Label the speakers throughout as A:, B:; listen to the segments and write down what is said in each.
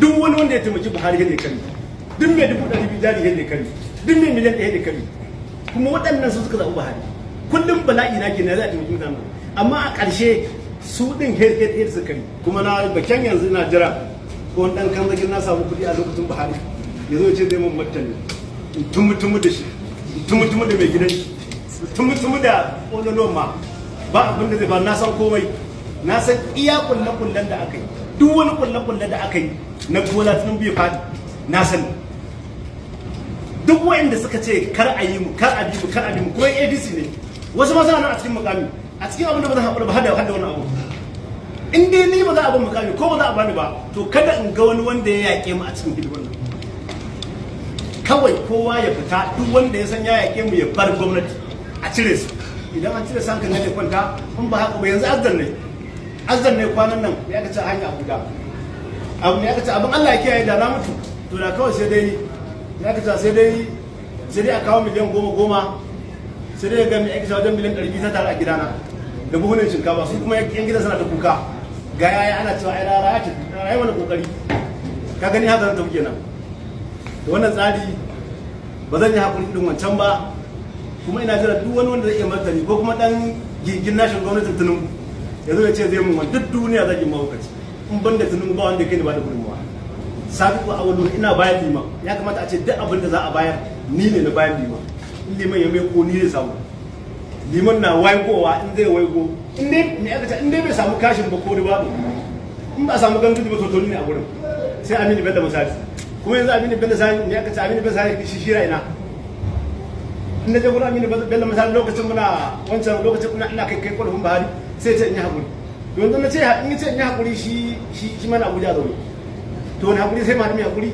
A: duk wani wanda ya taimaki Buhari ya kare, duk mai 200,000 jari ya kare, duk mai miliyan 1 ya kare. Kuma waɗannan su suka zaɓi Buhari. Kullum bala'i na kenan za a taimaki mutane, amma a ƙarshe su ɗin head su kare. Kuma na bakin yanzu na jira ko wani ɗan kan zagin na samu kuɗi a lokacin Buhari ya zo ce zai mun martani tumu da shi, tumu da mai gidan shi, tumu da ƙololuwan ma ba abin da zai ba. Na san komai, na san iya kullen da aka yi, duk wani kullen da aka yi na Bola Tinubu bai faɗi na sani. Duk waɗanda suka ce kar a yi mu, kar a bi mu, kar a bi mu, ko ADC ne wasu masana nan a cikin mukami, a cikin abin da ba zan haƙura ba hada wani abu. In dai ni ba za a ban mukami ko ba za a bani ba, to kada in ga wani wanda ya yaƙe mu a cikin hidimar nan. Kawai kowa ya fita, duk wanda ya san ya yaƙe mu ya bar gwamnati a cire su. Idan an cire su hankali ne kwanta, in ba haka ba yanzu azan ne kwanan nan ya ka ce hanya Abuja. Abu ne ya ka ce abin Allah ya kiyaye da na mutu, to da kawai sai dai ya ka ce sai dai a kawo miliyan 10 sai dai ga mai aiki wajen miliyan 200 ta tare a gidana da buhunan shinkafa. Su kuma yan gida suna ta kuka ga yaya ana cewa ai rara ya ce ai wani kokari ka gani haka zan tafi kenan. Da wannan tsari ba zan yi hakuri irin wancan ba, kuma ina jira duk wani wanda zai iya martani ko kuma dan gigin nashin gwamnatin Tinubu ya zo ya ce zai mun wani duk duniya zai yi mahaukaci. In ban da Tinubu ba wanda kai ni ba da gudunmawa. Sabiku Awwalu ina bayan liman, ya kamata a ce duk abin da za a bayar ni ne na bayan liman. In liman ya mai ko ni zai samu, liman na waigowa in zai waigo, in dai me aka ce in dai bai samu kashin ba ko riba, in ba samu gandu ba to ne a gurin sai Aminu Bello misali. Kuma yanzu Aminu Bello sai me aka ce Aminu Bello sai shi shira ina, in na je gurin Aminu Bello misali lokacin muna wancan lokacin ina kai kwalfin Buhari sai ce in yi hakuri. Yanzu na ce in yi ce in yi hakuri shi mana Abuja zaune, to wani hakuri sai ma da mai hakuri.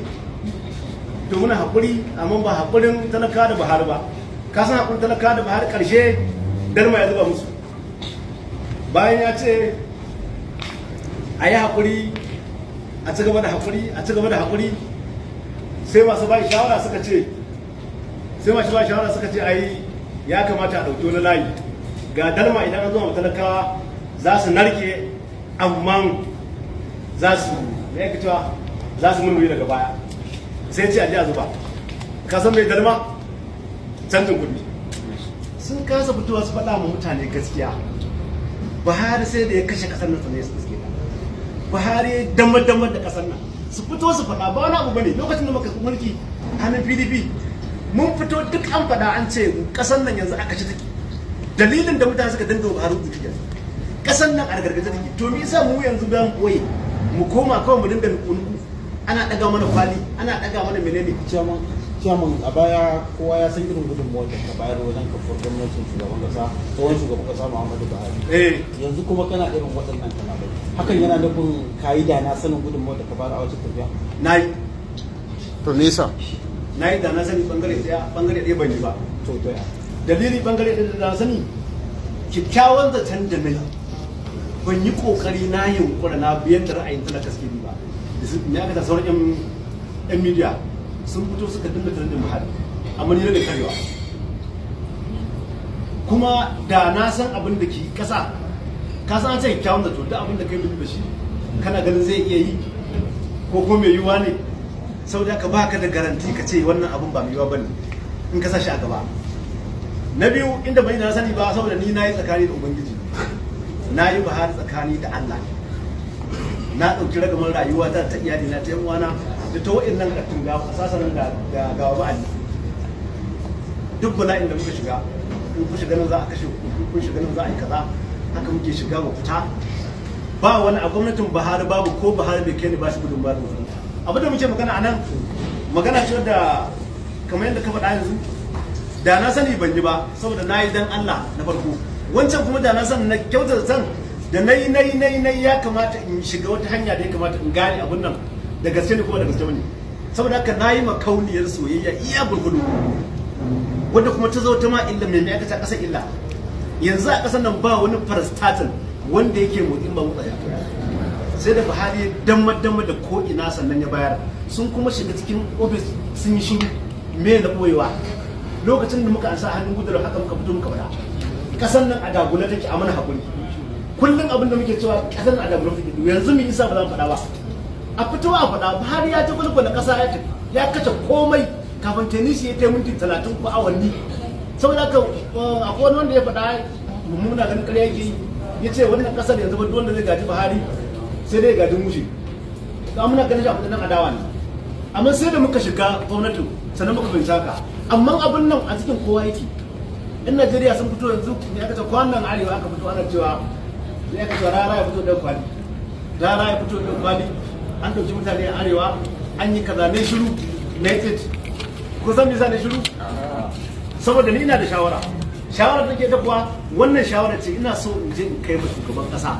A: To muna hakuri, amma ba hakurin talaka da Buhari ba. Ka san hakurin talaka da Buhari karshe Darma ya zuba musu, bayan ya ce a yi hakuri, a ci gaba da hakuri, a ci gaba da hakuri, sai masu ba shawara suka ce ai ya kamata a ɗauki wani layi ga Darma. Idan an zuwa talakawa za su narke, amma za su mulmuyi daga baya. Sai ce a ji a zuba. Ka san mai Darma canjin kuɗi. Sun kasa fitowa su faɗa ma mutane gaskiya. Buhari sai da ya kashe ƙasar nan sannan ya suke ta. Buhari ya damar da ƙasar nan. Su fito su faɗa ba wani abu bane. Lokacin da muka mulki hannun PDP mun fito duk an faɗa an ce ƙasar nan yanzu aka ci take. Dalilin da mutane suka dinga Buhari da take. Ƙasar nan a gargaje take. To me yasa mu yanzu ban koyi mu koma kawai mu dinga nuku ana daga mana kwali, ana daga mana menene.
B: Ciyaman a baya kowa ya san irin gudunmuwar da ka bayar wajen kafar gwamnatin shugaban kasa, tsohon shugaban kasa Muhammadu Buhari. Yanzu kuma kana irin waɗannan kalamai. Hakan yana nufin kayi da na sanin gudunmuwar da ka bayar a wajen tafiya?
A: Na yi.
B: To nesa?
A: Na yi da na sani bangare ɗaya ban yi ba.
B: To ya.
A: Dalili bangare ɗaya da na sani kyakkyawan zaton da na yi. Ban yi ƙoƙari na yunkura na biyan da ra'ayin talaka suke ba. Me aka ta sauran 'yan midiya sun fito suka dinga trendin Buhari, amma ni da karewa. Kuma da na san abin da ke kasa, ka san an ce kyawun da to da abin da kai da shi kana ganin zai iya yi ko kuma mai yiwuwa ne, saboda ka baka da garanti ka ce wannan abin ba mai yiwuwa bane in ka sa shi a gaba. Na biyu inda bai na sani ba, saboda ni na yi tsakani da Ubangiji, na yi Buhari tsakani da Allah, na ɗauki ragamar rayuwa ta iyali na ta yan uwana da ta wa'annan kattun ga asasan da gawa ba'ali. Duk bala'in da muka shiga, in kun shiga nan za a kashe ku, in kun shiga nan za a yi kaza, haka muke shiga mu fita. Ba wani a gwamnatin Buhari babu ko Buhari bai kai ni ba shi gudun ba da mutum. Abin da muke magana a nan, magana ce da kamar yadda ka faɗa yanzu, da na sani ban yi ba saboda na yi dan Allah na farko. Wancan kuma da na sani na kyautar san da na yi ya kamata in shiga wata hanya da ya kamata in gane abin nan da gaske ne kuma da gaske ne. Saboda haka na yi makauniyar soyayya iya gurgudu, wanda kuma ta zo ta ma illa mai aka ta ƙasar illa. Yanzu a ƙasar nan ba wani parastatal wanda yake motsin ba mutsa ya, sai da Buhari damma da ko ina sannan ya bayar. Sun kuma shiga cikin ofis sun yi shiru me na ɓoyewa. Lokacin da muka ansa hannun gudunar haka muka fito muka faɗa ƙasar nan a dagula take, a mana haƙuri. Kullum abin da muke cewa ƙasar nan a dagula take, yanzu mu isa ba za mu faɗa ba. a fito a faɗa Buhari ya ta gulgula ƙasa ya tafi ya kashe komai kafin tenisi ya kai minti 30 ko awanni. Saboda haka akwai wani wanda ya faɗa mummuna ganin ƙarya yake ya ce wannan ƙasar yanzu ba wanda zai gaji Buhari sai dai gaji mushi. Ga muna ganin shi a matsayin adawa ne. Amma sai da muka shiga gwamnati sannan muka bincika amma abin nan a cikin kowa yake. In Najeriya sun fito yanzu ya kace kwanan arewa aka fito ana cewa ya kace rara ya fito da kwali. Rara ya fito da kwali. An dauki mutane a arewa an yi kaza ne shiru united ko san bisa ne shiru saboda ni ina da shawara da ke dafuwa wannan shawara ce ina so in je in kai ma shugaban kasa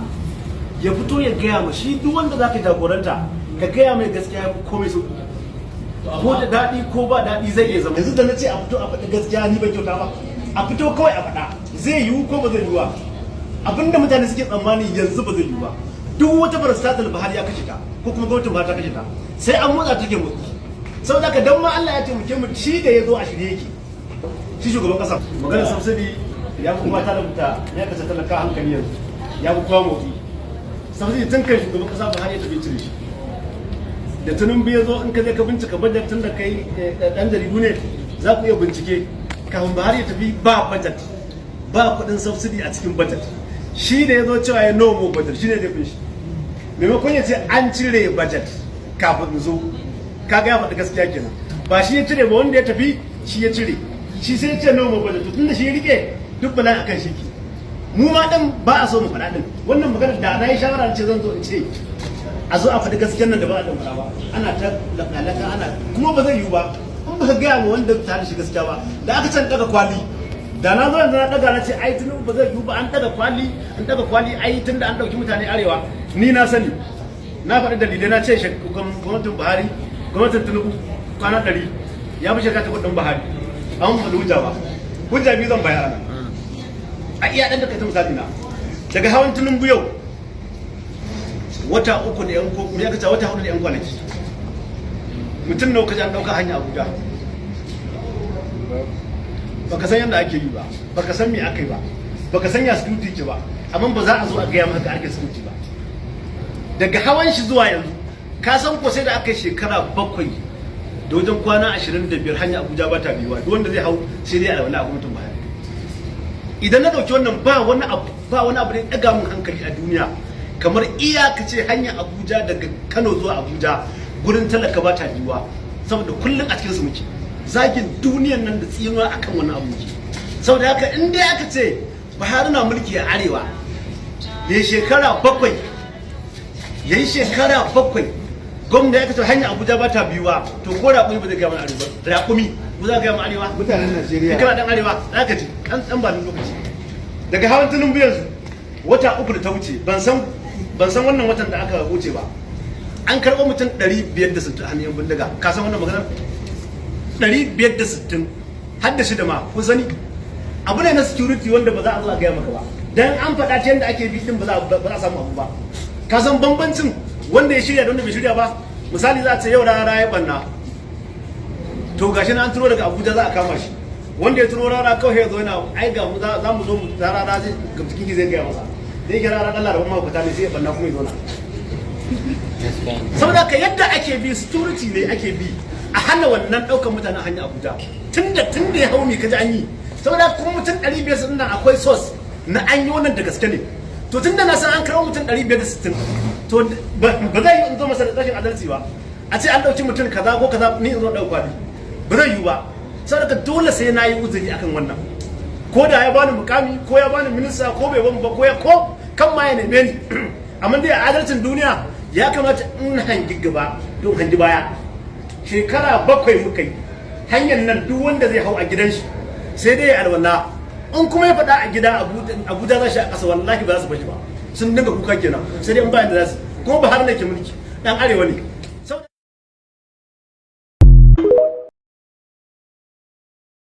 A: ya fito ya gaya ma shi duk wanda zaka jagoranta ka gaya mai gaskiya komai so ko da daɗi ko ba daɗi zai iya zama yanzu da na ce a fito a faɗi gaskiya ni ban kyauta ba a fito kawai a faɗa zai yiwu ko ba zai yiwu ba abinda mutane suke tsammani yanzu ba zai yiwu ba duk wata barastatal Buhari ya kashe ta ko kuma gwamnatin ba ta kashe ta sai an motsa take motsi saboda haka dan ma Allah ya taimake mu shi da yazo a shirye yake shi shugaban kasa maganar subsidy ya kuma ta rubuta ya kace talaka hankali yanzu ya ku kawo motsi subsidy tun kai shugaban kasa Buhari ya tafi cire shi da tunun ya zo in ka je ka bincika budget tun da kai dan jaridu ne za ku iya bincike kafin Buhari ya tafi ba budget ba kudin subsidy a cikin budget shi da yazo cewa ya no more budget shine da shi maimakon ya ce an cire budget kafin zo kaga ya faɗi gaskiya kenan ba shi ya cire ba wanda ya tafi shi ya cire shi sai ya ce no more budget tunda shi ya rike duk bala akan shi ki mu ma dan ba a so mu faɗa din wannan magana da na yi shawara ce zan zo in ce a zo a faɗi gaskiyar nan da ba a dan faɗa ba ana ta lakalaka ana kuma ba zai yiwu ba in ba ka gaya ma wanda ta da shi gaskiya ba da aka can daga kwali da na zo yanzu na daga na ce ai tun ba zai yiwu ba an daga kwali ai tun da an ɗauki mutane arewa ni na sani na faɗi dalilai na ce gwamnatin Buhari gwamnatin Tinubu kwana 100 ya fi shekara ta kudin Buhari an faɗi hujja ba hujja biyu zan bayar a iya ɗan da kai ta misali na daga hawan Tinubu yau wata 3 da yan ko ya kace wata 4 da yan kwanaki mutum nawa kaje an ɗauka hanya Abuja baka san yadda ake yi ba baka san me aka yi ba baka san ya security ke ba amma ba za a zo a gaya maka ake security ba daga hawan shi zuwa yanzu ka san ko sai da aka yi shekara 7 da wajen kwana 25 hanya Abuja ba ta biyuwa duk wanda zai hau sai dai a wani abu mutum baya idan na dauki wannan ba wani abu da ya daga mun hankali a duniya kamar iyaka ce hanya Abuja daga Kano zuwa Abuja gurin talaka ba ta biyuwa saboda kullun a cikin su muke zagin duniyan nan da tsinuwa akan wani abu ke saboda haka in dai aka ce Buhari na mulki a arewa yayi shekara 7 gwamna ya kace hanya Abuja ba ta biyuwa to ko raƙumi ba zai ga mana arewa raƙumi ba za ga mana arewa
B: mutanen Najeriya
A: kana dan arewa zaka ji dan ba lokaci daga hawan Tinubu yanzu wata 3 da ta wuce ban san wannan watan da aka wuce ba an karɓo mutum 560 hannun yan bindiga ka san wannan maganar 560 har da shida ma kun sani abu ne na security wanda ba za a zo a gaya maka ba dan an faɗa ta yadda ake bi din ba za a samu abu ba ka san bambancin wanda ya shirya da wanda bai shirya ba misali za a ce yau rara ya banna to gashi na an turo daga Abuja za a kama shi wanda ya turo rara kawai ya zo yana ai ga mu za mu zo mu rara zai ga cikin zai gaya masa da yake rara Allah da kuma fita ne sai ya banna kuma ya zo na saboda ka yadda ake bi security ne ake bi a hana wannan ɗaukar mutanen hanyar Abuja tunda ya hau ne kaji an yi saboda kuma mutum 560 nan akwai source na an yi wannan da gaske ne to tunda na san an kawo mutum 560 to ba zai yi in zo masa da rashin adalci ba a ce an ɗauki mutum kaza ko kaza ni in zo ɗauka ne ba zai yi ba saboda dole sai na yi uzuri akan wannan ko da ya bani mukami ko ya bani minista ko bai bani ba ko kan ma ya neme ni amma dai a adalcin duniya ya kamata in hangi gaba don hangi baya shekara 7 muka yi hanyar nan duk wanda zai hau a gidan shi sai dai ya alwala in kuma ya faɗa a gida Abuja za shi a ƙasa wallahi ba za su bashi ba sun dinga kuka kenan sai dai in ba da za su kuma ba har ne ke mulki dan arewa ne